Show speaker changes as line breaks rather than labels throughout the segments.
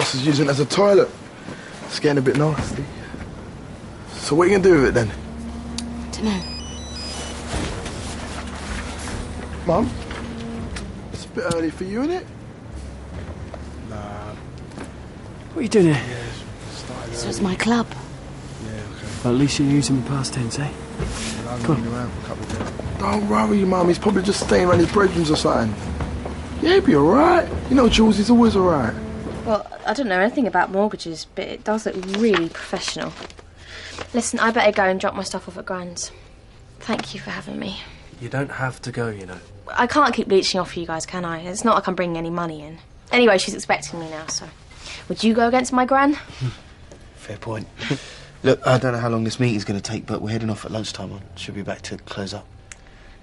boss is using it as a toilet. It's getting a bit nasty. So what are you going to do with it then?
Dunno.
Mum? It's a bit early for you, innit? Nah.
What are you doing here?
Yeah,
So it's my club.
Yeah, okay.
Well, at least you're using the past tense, eh?
Come on. Around for a couple of days. Don't worry, Mum. He's probably just staying around his bedrooms or something. Yeah, he'll be alright. You know, Jules, he's always alright.
Well, I don't know anything about mortgages, but it does look really professional. Listen, I better go and drop my stuff off at Grand's. Thank you for having me.
You don't have to go, you know.
I can't keep leeching off for you guys, can I? It's not like I'm bringing any money in. Anyway, she's expecting me now, so... Would you go against my Gran?
Fair point. Look, I don't know how long this meeting's going to take, but we're heading off at lunchtime. I should be back to close up.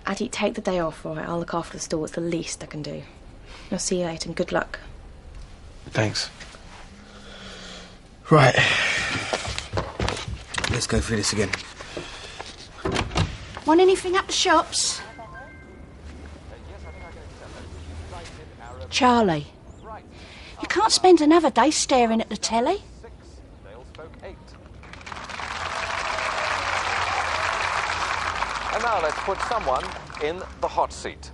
Addy, take the day off, all right? I'll look after the store. It's the least I can do. I'll see you later, and good luck.
Thanks. Right. Let's go through this again.
Want anything at the shops? Charlie, you can't spend another day staring at the telly.
And now let's put someone in the hot seat.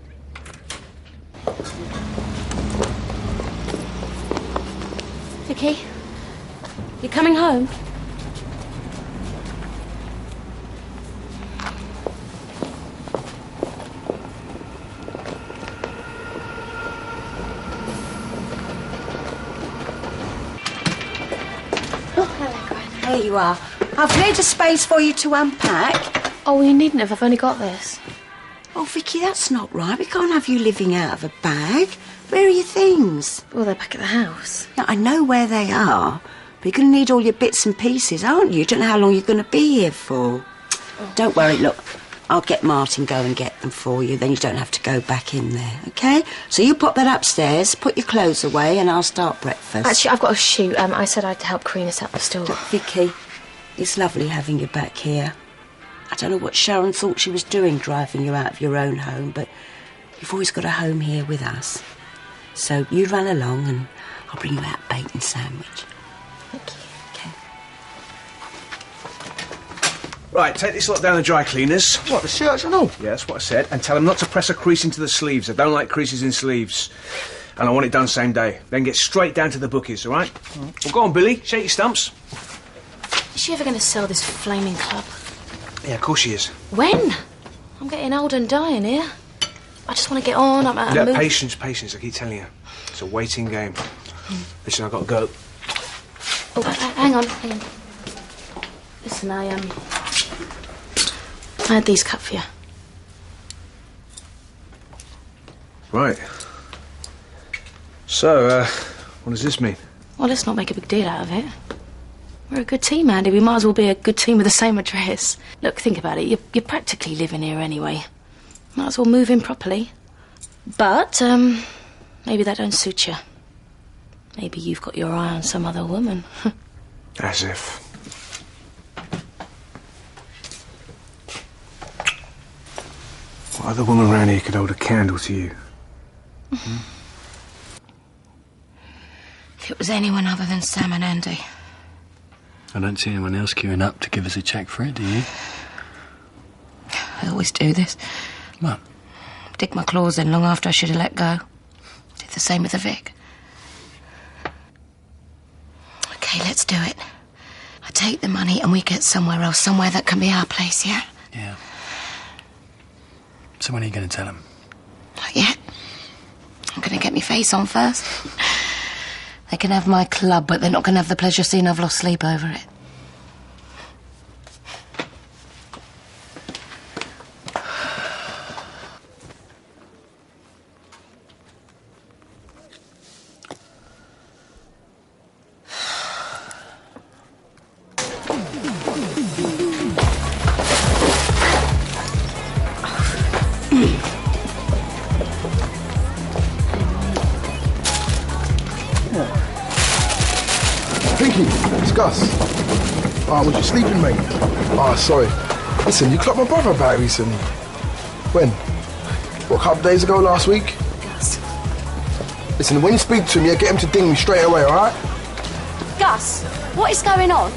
Vicky, you coming home?
There you are. I've cleared a space for you to unpack.
Oh, you needn't have. I've only got this.
Oh, Vicky, that's not right. We can't have you living out of a bag. Where are your things?
Well, they're back at the house.
Now, I know where they are, but you're going to need all your bits and pieces, aren't you? Don't know how long you're going to be here for. Oh. Don't worry, look. I'll get Martin go and get them for you. Then you don't have to go back in there, OK? So you pop that upstairs, put your clothes away, and I'll start breakfast.
Actually, I've got to shoot. I said I'd help Karina set up the store.
Look, Vicky, it's lovely having you back here. I don't know what Sharon thought she was doing driving you out of your own home, but you've always got a home here with us. So you run along and I'll bring you out a bacon sandwich.
Thank you.
OK.
Right, take this lot down the dry cleaners.
What, the shirts and all?
Yeah, that's what I said. And tell them not to press a crease into the sleeves. I don't like creases in sleeves. And I want it done same day. Then get straight down to the bookies, all right? Well, go on, Billy. Shake your stumps.
Is she ever going to sell this flaming club?
Yeah, of course she is.
When? I'm getting old and dying here. I just want to get on.
Yeah, patience, patience. I keep telling you. It's a waiting game. Listen, I've got to go.
Oh, hang on. Listen, I had these cut for you.
Right. So, what does this mean?
Well, let's not make a big deal out of it. We're a good team, Andy. We might as well be a good team with the same address. Look, think about it. You're practically living here anyway. Might as well move in properly. But, maybe that don't suit you. Maybe you've got your eye on some other woman.
As if. What other woman around here could hold a candle to you?
If it was anyone other than Sam and Andy.
I don't see anyone else queuing up to give us a cheque for it, do you?
I always do this.
What?
Dig my claws in long after I should have let go. Did the same with the Vic. OK, let's do it. I take the money and we get somewhere else, somewhere that can be our place, yeah?
Yeah. So when are you going to tell him?
Not yet. I'm going to get my face on first. They can have my club, but they're not going to have the pleasure of seeing I've lost sleep over it.
Pinky, it's Gus. Oh, was you sleeping, mate? Oh, sorry. Listen, you clocked my brother about recently. When? What, a couple of days ago, last week?
Gus.
Listen, when you speak to him, yeah, get him to ding me straight away, all right?
Gus, what is going on?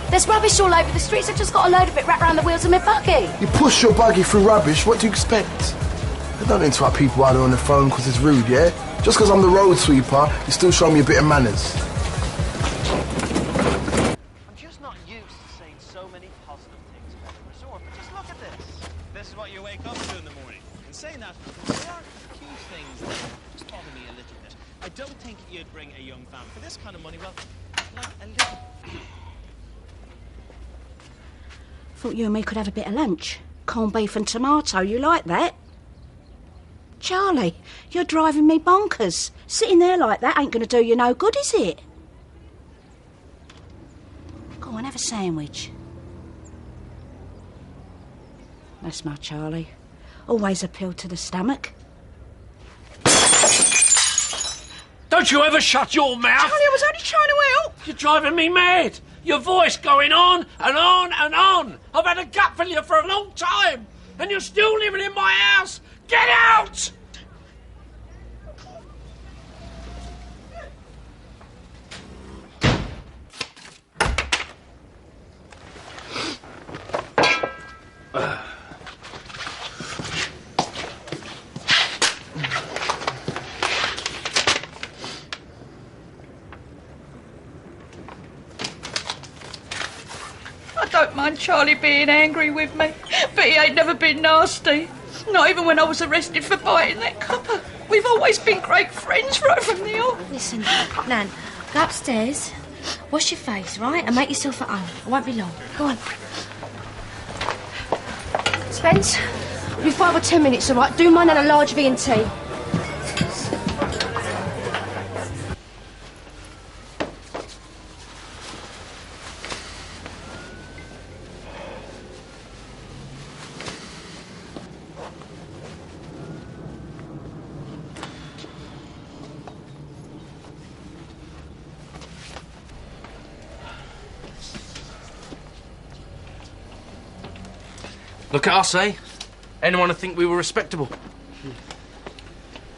There's rubbish all over the streets. I've just got a load of it wrapped around the wheels of my buggy.
You push your buggy through rubbish, what do you expect? I don't interrupt people while they're on the phone because it's rude, yeah? Just because I'm the road sweeper, you still show me a bit of manners.
I'm just not used to saying so many positive things about the resort, but just look at this. This is what you wake up to in the morning. And saying that, there are a few things that just bother me a little bit. I don't think you'd bring a young fan for this kind of money, well, like a little...
Thought you and me could have a bit of lunch. Corned beef and tomato, you like that? Charlie, you're driving me bonkers. Sitting there like that ain't going to do you no good, is it? Go on, have a sandwich. That's my Charlie. Always appeal to the stomach.
Don't you ever shut your mouth!
Charlie, I was only trying to help.
You're driving me mad! Your voice going on and on and on! I've had a gut for you for a long time! And you're still living in my house! Get out!
I don't mind Charlie being angry with me, but he ain't never been nasty. Not even when I was arrested for biting that copper. We've always been great friends right from the off.
Listen, Nan, go upstairs, wash your face, right, and make yourself at home. It won't be long. Go on. Spence, you'll be 5 or 10 minutes, all right? Do mine and a large V&T.
Look at us, eh? Anyone would think we were respectable.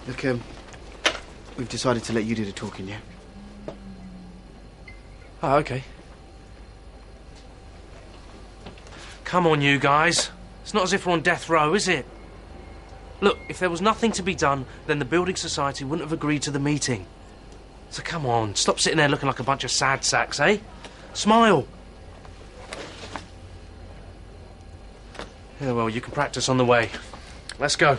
Look, we've decided to let you do the talking, yeah?
Oh, OK. Come on, you guys. It's not as if we're on death row, is it? Look, if there was nothing to be done, then the Building Society wouldn't have agreed to the meeting. So come on, stop sitting there looking like a bunch of sad sacks, eh? Smile. Yeah, well, you can practice on the way. Let's go.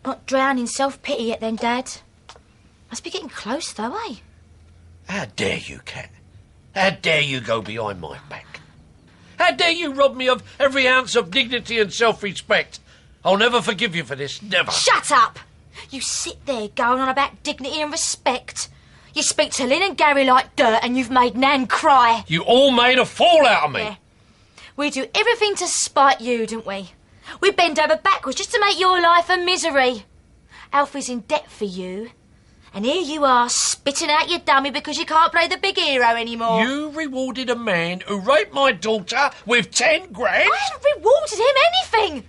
Not drown in self-pity yet then, Dad. Must be getting close, though, eh?
How dare you, Cat? How dare you go behind my back? How dare you rob me of every ounce of dignity and self-respect? I'll never forgive you for this, never.
Shut up! You sit there going on about dignity and respect. You speak to Lynn and Gary like dirt and you've made Nan cry.
You all made a fool out of me.
Yeah. We do everything to spite you, don't we? We bend over backwards just to make your life a misery. Alfie's in debt for you. And here you are, spitting out your dummy because you can't play the big hero anymore.
You rewarded a man who raped my daughter with 10 grand?
I haven't rewarded him anything.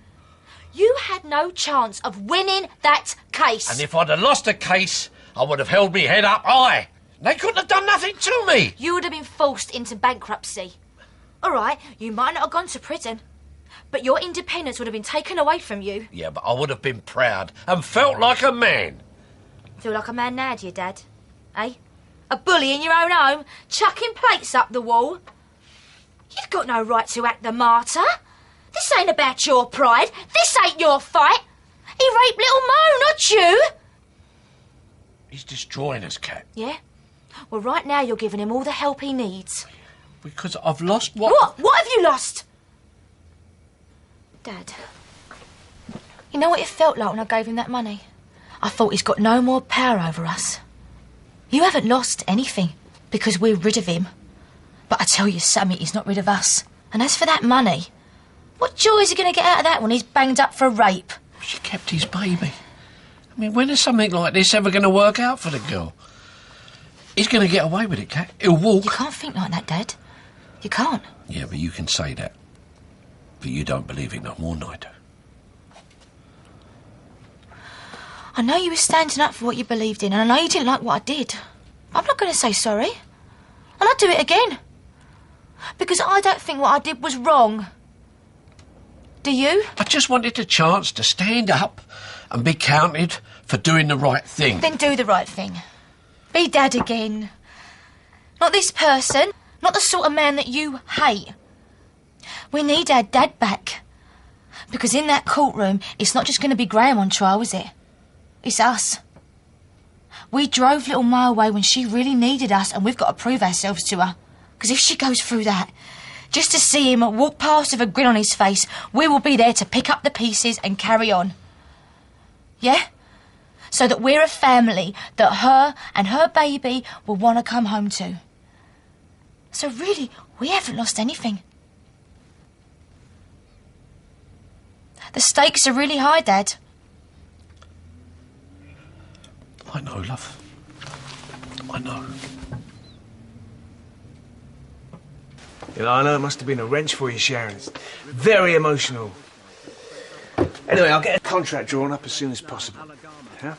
You had no chance of winning that case.
And if I'd have lost the case, I would have held me head up high. They couldn't have done nothing to me.
You would have been forced into bankruptcy. All right, you might not have gone to prison, but your independence would have been taken away from you.
Yeah, but I would have been proud and felt like a man.
Feel like a man now, do you, Dad? Eh? A bully in your own home, chucking plates up the wall? You've got no right to act the martyr. This ain't about your pride. This ain't your fight. He raped little Mo, not you.
He's destroying us, Cat.
Yeah? Well, right now you're giving him all the help he needs.
Because I've lost what...
What? What have you lost? Dad, you know what it felt like when I gave him that money? I thought he's got no more power over us. You haven't lost anything because we're rid of him. But I tell you something, he's not rid of us. And as for that money, what joy is he going to get out of that when he's banged up for rape?
She kept his baby. I mean, when is something like this ever going to work out for the girl? He's going to get away with it, Cat. He'll walk.
You can't think like that, Dad. You can't.
Yeah, but you can say that. But you don't believe it no more than I do.
I know you were standing up for what you believed in, and I know you didn't like what I did. I'm not going to say sorry. And I'd do it again. Because I don't think what I did was wrong. Do you?
I just wanted a chance to stand up and be counted for doing the right thing.
Then do the right thing. Be Dad again. Not this person. Not the sort of man that you hate. We need our Dad back. Because in that courtroom, it's not just going to be Graham on trial, is it? It's us. We drove little Ma away when she really needed us, and we've got to prove ourselves to her. Because if she goes through that, just to see him walk past with a grin on his face, we will be there to pick up the pieces and carry on. Yeah? So that we're a family that her and her baby will want to come home to. So really, we haven't lost anything. The stakes are really high, Dad.
I know, love. I know.
Yeah, I know it must have been a wrench for you, Sharon. It's very emotional. Anyway, I'll get a contract drawn up as soon as possible. Yeah?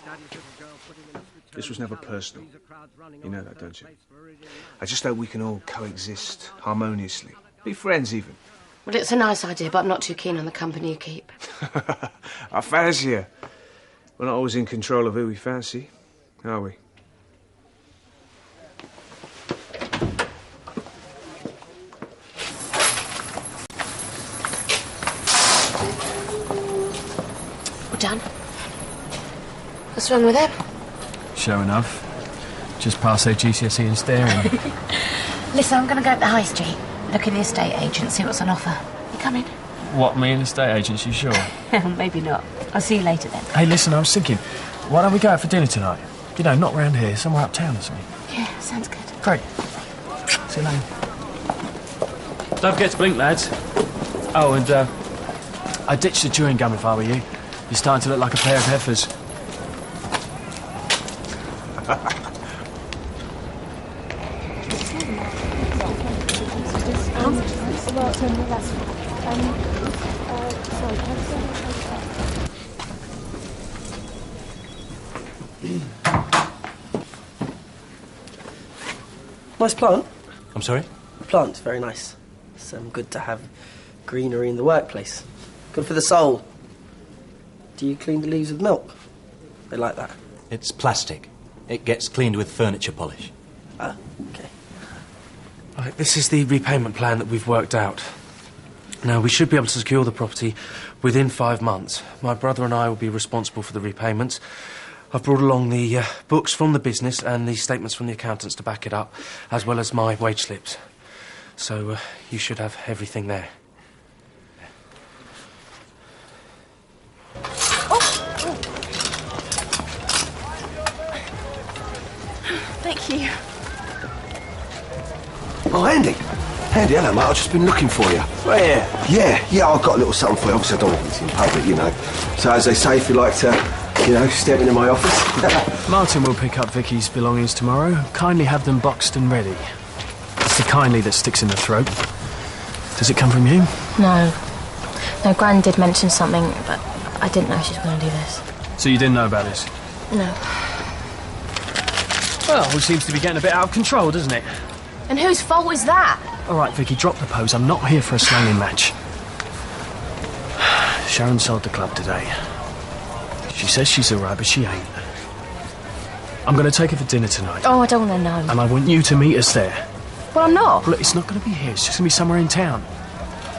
This was never personal. You know that, don't you? I just hope we can all coexist harmoniously. Be friends, even.
Well, it's a nice idea, but I'm not too keen on the company you keep.
I fancy you. We're not always in control of who we fancy, are we?
We're done. What's wrong with him?
Sure enough. Just passed their GCSE in staring.
Listen, I'm going to go to the high street, look at the estate agent, see what's on offer. You coming?
What, me and estate agents, you sure?
Maybe not. I'll see you later then.
Hey, listen, I was thinking, why don't we go out for dinner tonight? You know, not round here, somewhere uptown or something.
Yeah, sounds good.
Great. See you later. Don't forget to blink, lads. Oh, and, I ditched the chewing gum if I were you. You're starting to look like a pair of heifers.
Nice plant.
I'm sorry?
The plant's very nice. It's good to have greenery in the workplace. Good for the soul. Do you clean the leaves with milk? They like that.
It's plastic. It gets cleaned with furniture polish.
Ah, okay.
Right, this is the repayment plan that we've worked out. Now, we should be able to secure the property within 5 months. My brother and I will be responsible for the repayments. I've brought along the books from the business and the statements from the accountants to back it up, as well as my wage slips. So, you should have everything there.
Thank you.
Oh, Andy. Andy, hello, mate. I've just been looking for you.
Where?
Yeah, I've got a little something for you. Obviously, I don't want it in public, you know. So, as they say, if you like to, you know, step into my office.
Martin will pick up Vicky's belongings tomorrow. Kindly have them boxed and ready. It's the kindly that sticks in the throat. Does it come from you?
No. No, Gran did mention something, but I didn't know she was going to do this.
So you didn't know about this?
No.
Well, it seems to be getting a bit out of control, doesn't it?
And whose fault is that?
All right, Vicky, drop the pose. I'm not here for a slanging match. Sharon sold the club today. She says she's all right, but she ain't. I'm going to take her for dinner tonight.
Oh, I don't want to know.
And I want you to meet us there.
Well, I'm not.
Look, it's not going to be here. It's just going to be somewhere in town.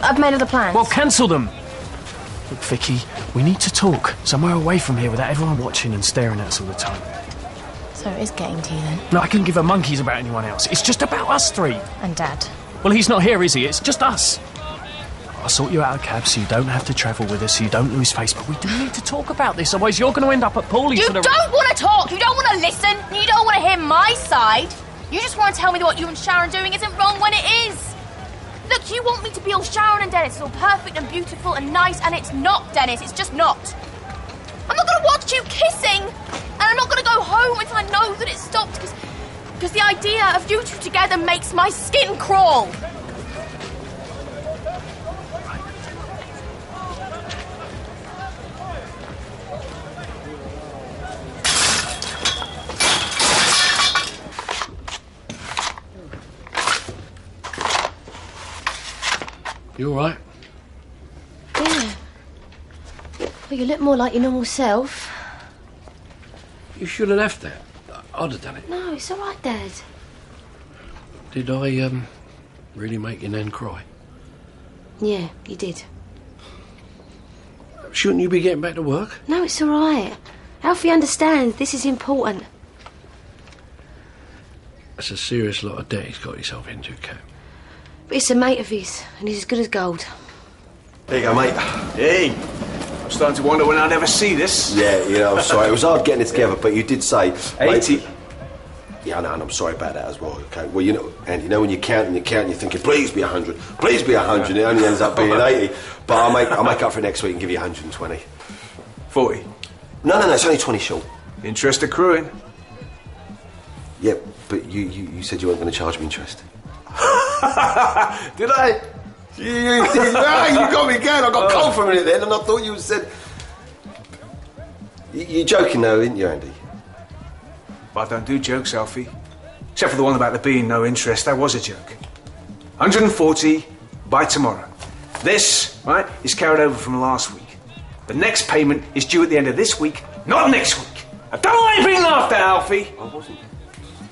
I've made other plans.
Well, cancel them. Look, Vicky, we need to talk. Somewhere away from here without everyone watching and staring at us all the time.
So it is getting to you then?
No, I couldn't give a monkeys about anyone else. It's just about us three.
And Dad.
Well, he's not here, is he? It's just us. I'll sort you out a cab so you don't have to travel with us, so you don't lose face. But we do need to talk about this, otherwise you're going to end up at Paulie's
You
for the...
don't want to talk, you don't want to listen, you don't want to hear my side. You just want to tell me that what you and Sharon are doing isn't wrong when it is. Look, you want me to be all Sharon and Dennis, all perfect and beautiful and nice, and it's not, Dennis, it's just not. I'm not going to watch you kissing, and I'm not going to go home until I know that it's stopped, because the idea of you two together makes my skin crawl.
You all right?
Yeah. Well, you look more like your normal self.
You should have left that. I'd have done it.
No, it's all right, Dad.
Did I, really make your nan cry?
Yeah, you did.
Shouldn't you be getting back to work?
No, it's all right. Alfie understands. This is important.
That's a serious lot of debt he's got himself into, Cap.
But it's a mate of his, and he's as good as gold.
There you go, mate.
Hey, I'm starting to wonder when I'll ever see this.
Yeah, I'm sorry. It was hard getting it together, but you did say...
80.
Mate, yeah, I know, and I'm sorry about that as well, okay? Well, you know, and when you count and you're thinking, please be 100, please be 100, it only ends up being 80. But I'll make up for it next week and give you 120.
40.
No, it's only 20 short.
Interest accruing.
Yeah, but you said you weren't going to charge me interest.
Did I?
You got me going. I got cold for a minute then, and I thought you said... You're joking though, aren't you, Andy?
But I don't do jokes, Alfie. Except for the one about there being no interest. That was a joke. 140 by tomorrow. This, right, is carried over from last week. The next payment is due at the end of this week, not next week. I don't like being laughed at, Alfie.
I wasn't.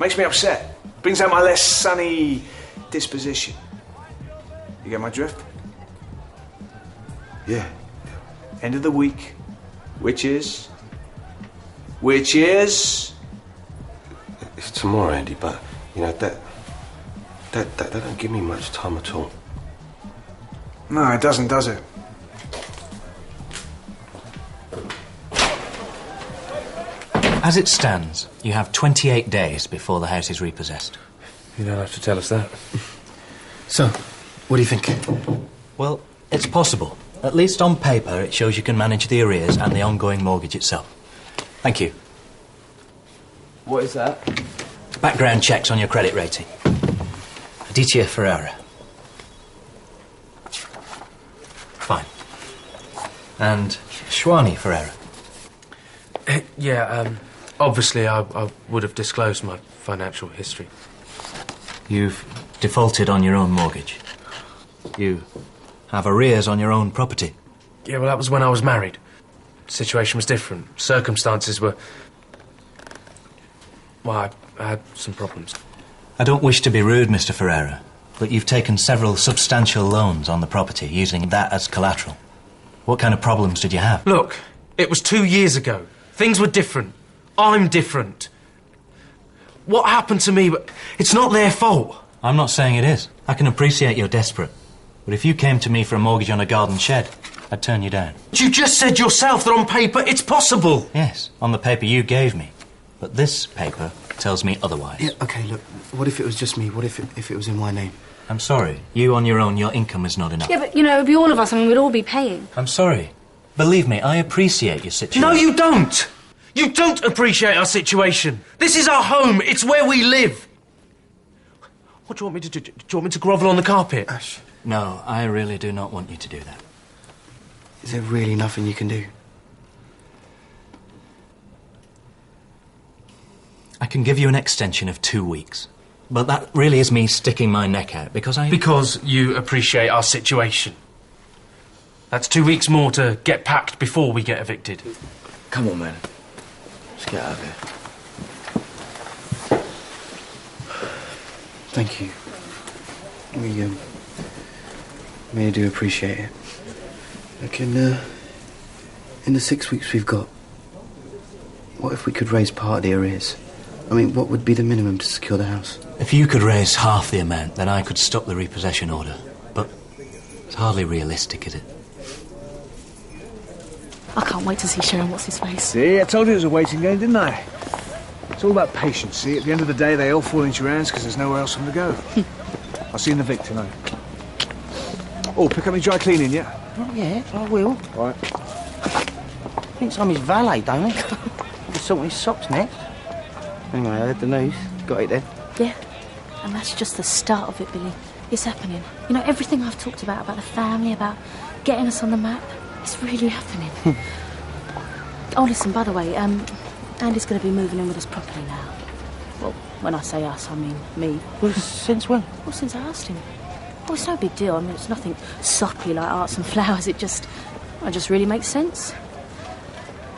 Makes me upset. Brings out my less sunny disposition. You get my drift?
Yeah.
End of the week, which is...
It's tomorrow, Andy, but, you know, that don't give me much time at all.
No, it doesn't, does it?
As it stands, you have 28 days before the house is repossessed.
You don't have to tell us that.
So, what do you think?
Well, it's possible. At least on paper, it shows you can manage the arrears and the ongoing mortgage itself. Thank you.
What is that?
Background checks on your credit rating. Aditya Ferreira. Fine. And Shwani Ferreira.
Yeah, obviously I would have disclosed my financial history.
You've defaulted on your own mortgage. You have arrears on your own property.
Yeah, well, that was when I was married. The situation was different. Circumstances were... Well, I had some problems.
I don't wish to be rude, Mr. Ferreira, but you've taken several substantial loans on the property, using that as collateral. What kind of problems did you have?
Look, it was 2 years ago. Things were different. I'm different. What happened to me, but it's not their fault.
I'm not saying it is. I can appreciate you're desperate. But if you came to me for a mortgage on a garden shed, I'd turn you down.
You just said yourself that on paper it's possible.
Yes, on the paper you gave me. But this paper tells me otherwise.
Yeah, OK, look, what if it was just me? What if it was in my name?
I'm sorry. You on your own, your income is not enough.
Yeah, but, you know, it'd be all of us. I mean, we'd all be paying.
I'm sorry. Believe me, I appreciate your situation.
No, you don't. You don't appreciate our situation. This is our home. It's where we live. What do you want me to do? Do you want me to grovel on the carpet?
Ash.
No, I really do not want you to do that.
Is there really nothing you can do?
I can give you an extension of 2 weeks. But that really is me sticking my neck out, because
Because you appreciate our situation. That's 2 weeks more to get packed before we get evicted.
Come on, man. Let's get out of here. Thank you. We really do appreciate it. Look, in the 6 weeks we've got, what if we could raise part of the arrears? I mean, what would be the minimum to secure the house?
If you could raise half the amount, then I could stop the repossession order. But it's hardly realistic, is it?
I can't wait to see Sharon what's-his-face.
See, I told you it was a waiting game, didn't I? It's all about patience, see? At the end of the day, they all fall into your hands because there's nowhere else for them to go. I'll see you in the Vic tonight. Oh, pick up my dry cleaning, yeah?
Oh, yeah, I will.
Right.
Thinks I'm his valet, don't he? I'll sort his socks next. Anyway, I heard the news. Got it then?
Yeah, and that's just the start of it, Billy. It's happening. You know, everything I've talked about the family, about getting us on the map, it's really happening. Oh, listen, by the way, Andy's going to be moving in with us properly now. Well, when I say us, I mean me.
Well, since when?
Well, since I asked him. Well, it's no big deal. I mean, it's nothing soppy like Arts and Flowers. It just really makes sense.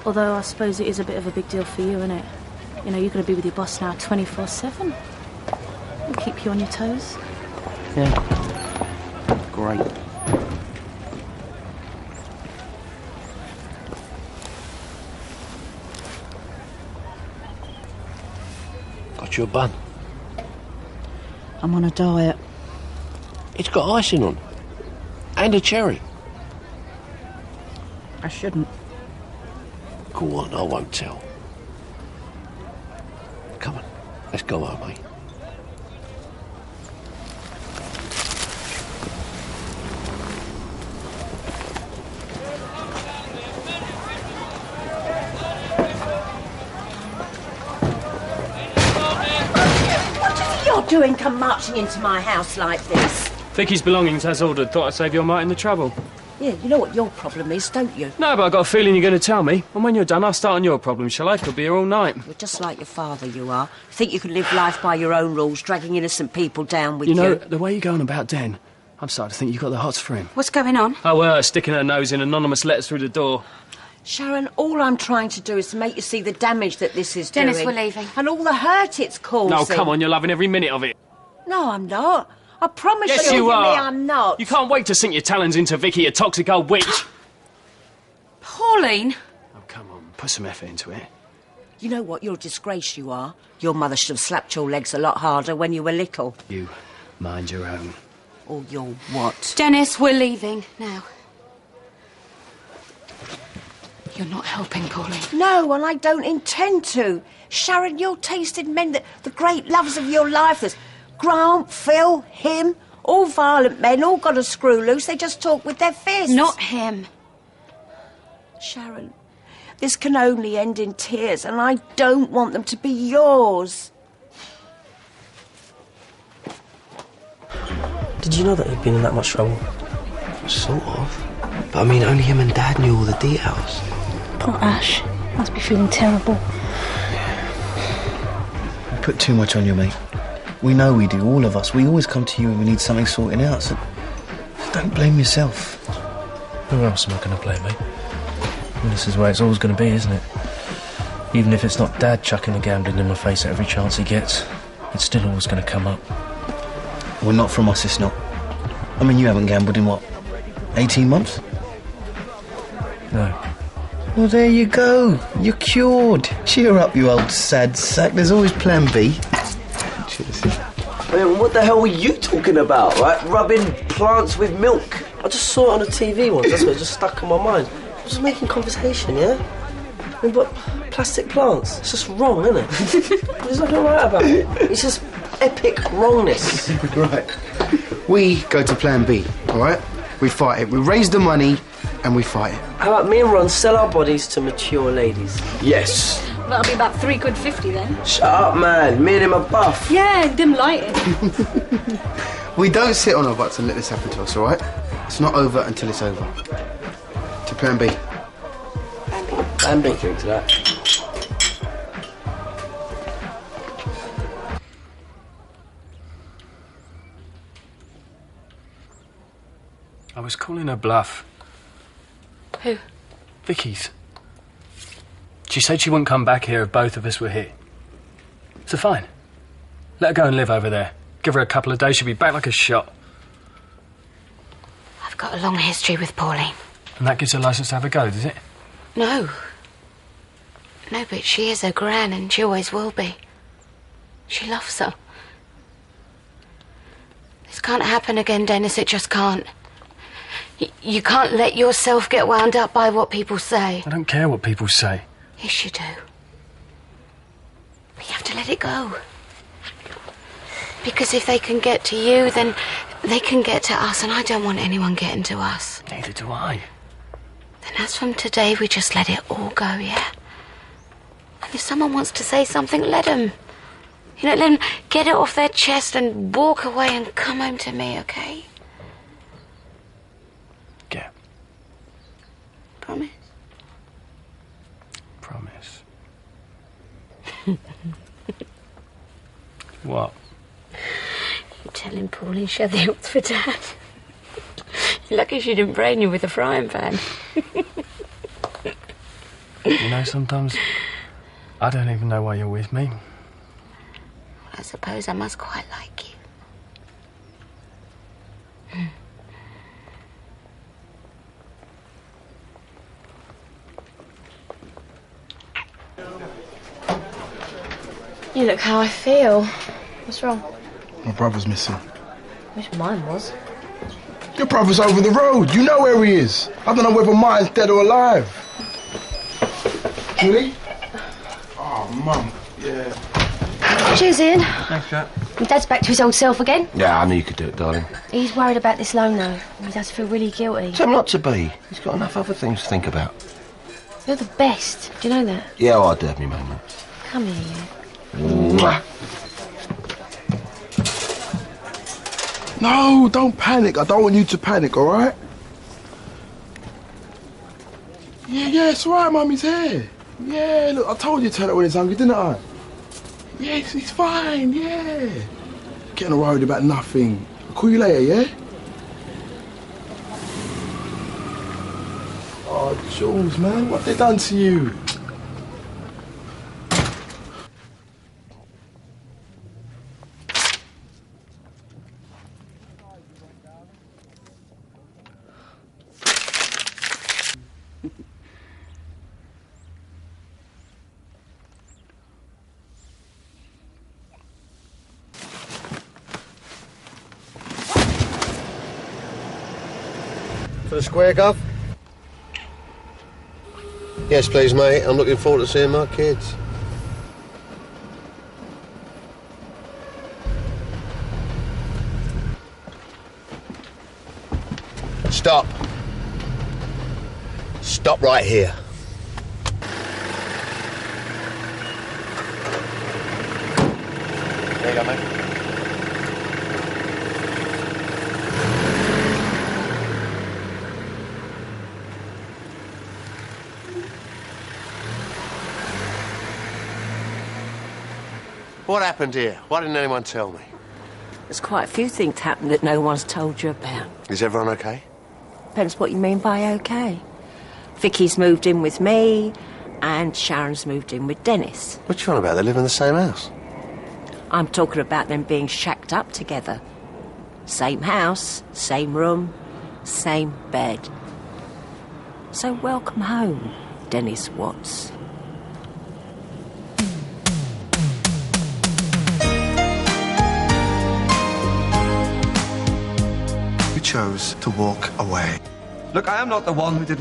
Although I suppose it is a bit of a big deal for you, isn't it? You know, you're going to be with your boss now 24/7. It'll keep you on your toes.
Yeah. Great.
Got you a bun.
I'm on a diet.
It's got icing on. And a cherry.
I shouldn't.
Go on, I won't tell. Come on, let's go home, mate.
You're doing come marching into my house like this?
Vicky's belongings as ordered. Thought I'd save your mite in the trouble.
Yeah, you know what your problem is, don't you?
No, but I got a feeling you're going to tell me. And when you're done, I'll start on your problem, shall I? Could be here all night.
You're just like your father, you are. You think you can live life by your own rules, dragging innocent people down with you.
You know, the way you're going about Den, I'm starting to think you've got the hots for him.
What's going on?
Oh, well, sticking her nose in anonymous letters through the door.
Sharon, all I'm trying to do is to make you see the damage that this is doing.
Dennis, we're leaving.
And all the hurt it's causing.
No, come on, you're loving every minute of it.
No, I'm not. I promise
Yes, you
me
are.
I'm not.
You can't wait to sink your talons into Vicky, a toxic old witch.
Pauline!
Oh, come on, put some effort into it.
You know what? You're a disgrace, you are. Your mother should have slapped your legs a lot harder when you were little.
You mind your own.
Or your what?
Dennis, we're leaving now. You're not helping, Pauline.
No, and I don't intend to. Sharon, you're tasted men that the great loves of your life. There's Grant, Phil, him, all violent men, all got a screw loose. They just talk with their fists.
Not him.
Sharon, this can only end in tears, and I don't want them to be yours.
Did you know that he'd been in that much trouble?
Sort of. But I mean, only him and Dad knew all the details.
Poor Ash. Must be feeling terrible.
You put too much on you, mate. We know we do, all of us. We always come to you when we need something sorting out, so don't blame yourself.
Who else am I going to blame, mate? Well, this is where it's always going to be, isn't it? Even if it's not Dad chucking the gambling in my face at every chance he gets, it's still always going to come up.
Well, not from us, it's not. I mean, you haven't gambled in, what, 18 months?
No.
Well, there you go. You're cured. Cheer up, you old sad sack. There's always plan B.
Man, what the hell were you talking about, right? Rubbing plants with milk. I just saw it on the TV once, that's what just stuck in my mind. I was making conversation, yeah? I mean, but plastic plants, it's just wrong, isn't it? There's nothing right about it. It's just epic wrongness.
Right. We go to plan B, all right? We fight it. We raise the money and we fight it.
How about me and Ron sell our bodies to mature ladies?
Yes.
That'll be about £3.50 then.
Shut up, man. Me and him are buff.
Yeah, dim lighting.
We don't sit on our butts and let this happen to us, all right? It's not over until it's over. To plan B.
Plan B. Drink to that.
I was calling her bluff.
Who?
Vicky's. She said she wouldn't come back here if both of us were here. So fine. Let her go and live over there. Give her a couple of days, she'll be back like a shot.
I've got a long history with Pauline.
And that gives her licence to have a go, does it?
No. No, but she is her gran and she always will be. She loves her. This can't happen again, Dennis, it just can't. You can't let yourself get wound up by what people say.
I don't care what people say.
Yes, you do. But you have to let it go. Because if they can get to you, then they can get to us, and I don't want anyone getting to us.
Neither do I.
Then as from today, we just let it all go, yeah? And if someone wants to say something, let them. You know, let them get it off their chest and walk away and come home to me, okay?
Yeah.
Promise?
Promise. What?
You
telling Pauline she had the hilts for Dad. You're lucky she didn't brain you with a frying pan.
You know, sometimes I don't even know why you're with me.
I suppose I must quite like you.
You look how I feel. What's wrong?
My brother's missing.
Wish mine was.
Your brother's over the road. You know where he is. I don't know whether Martin's dead or alive. Julie? Oh, Mum. Yeah.
Cheers, Ian.
Thanks, Jack.
Your Dad's back to his old self again.
Yeah, I knew you could do it, darling.
He's worried about this loan, though. He does feel really guilty.
Tell him not to be. He's got enough other things to think about.
You're the best. Do you know that?
Yeah, well, I do have me moments.
Come here, you.
Mwah.
No, don't panic. I don't want you to panic, all right? Yeah, it's all right, Mum. He's here. Yeah, look, I told you to tell it when he's hungry, didn't I? Yeah, he's fine, yeah. Getting worried about nothing. I'll call you later, yeah? Oh, Jules, man, what they done to you?
For the square, Gov? Yes, please, mate. I'm looking forward to seeing my kids. Stop. Stop right here. There you go, mate. What happened here? Why didn't anyone tell me?
There's quite a few things happened that no one's told you about.
Is everyone okay?
Depends what you mean by okay. Vicky's moved in with me, and Sharon's moved in with Dennis.
What you on about? They live in the same house.
I'm talking about them being shacked up together. Same house, same room, same bed. So welcome home, Dennis Watts.
We chose to walk away.
Look, I am not the one who did